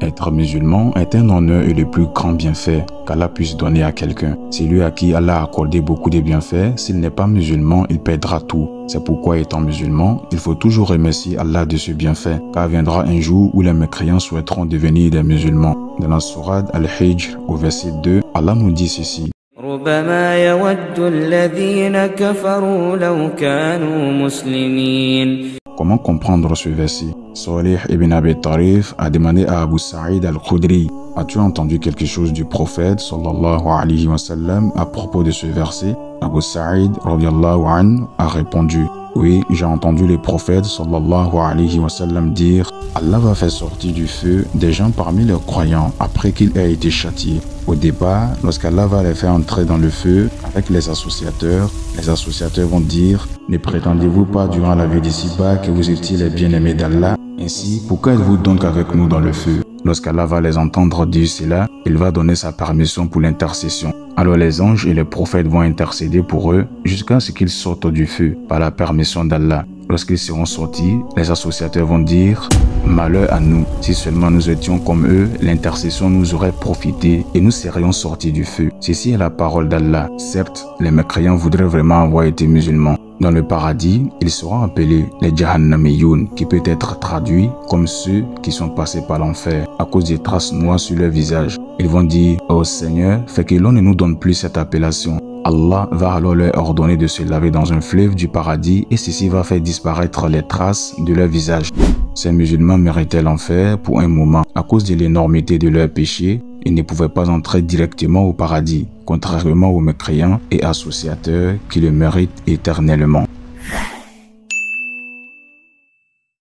Être musulman est un honneur et le plus grand bienfait qu'Allah puisse donner à quelqu'un. C'est lui à qui Allah a accordé beaucoup de bienfaits. S'il n'est pas musulman, il perdra tout. C'est pourquoi, étant musulman, il faut toujours remercier Allah de ce bienfait, car viendra un jour où les mécréants souhaiteront devenir des musulmans. Dans la sourate Al-Hijr, au verset 2, Allah nous dit ceci. ربما يود الذين كفروا لو كانوا مسلمين. Comment comprendre ce verset? Salih ibn Abi Tarif a demandé à Abu Sa'id al-Khudri: as-tu entendu quelque chose du prophète sallallahu alayhi wa sallam à propos de ce verset? Abu Sa'id radiyallahu anhu a répondu: oui, j'ai entendu le prophète sallallahu alayhi wa sallam dire: Allah va faire sortir du feu des gens parmi les croyants après qu'ils aient été châtiés. Au départ, lorsqu'Allah va les faire entrer dans le feu avec les associateurs vont dire: ne prétendez-vous pas durant la vie d'ici-bas que vous étiez les bien-aimés d'Allah? Ainsi, pourquoi êtes-vous donc avec nous dans le feu? Lorsqu'Allah va les entendre dire cela, il va donner sa permission pour l'intercession. Alors les anges et les prophètes vont intercéder pour eux jusqu'à ce qu'ils sortent du feu par la permission d'Allah. Lorsqu'ils seront sortis, les associateurs vont dire: malheur à nous, si seulement nous étions comme eux, l'intercession nous aurait profité et nous serions sortis du feu. Ceci est la parole d'Allah. Certes, les mécréants voudraient vraiment avoir été musulmans. Dans le paradis, ils seront appelés les Jahannamiyoun, qui peut être traduit comme ceux qui sont passés par l'enfer à cause des traces noires sur leur visage. Ils vont dire: oh Seigneur, fais que l'on ne nous donne plus cette appellation. Allah va alors leur ordonner de se laver dans un fleuve du paradis et ceci va faire disparaître les traces de leur visage. Ces musulmans méritaient l'enfer pour un moment à cause de l'énormité de leurs péchés. Ils ne pouvaient pas entrer directement au paradis, contrairement aux mécréants et associateurs qui le méritent éternellement.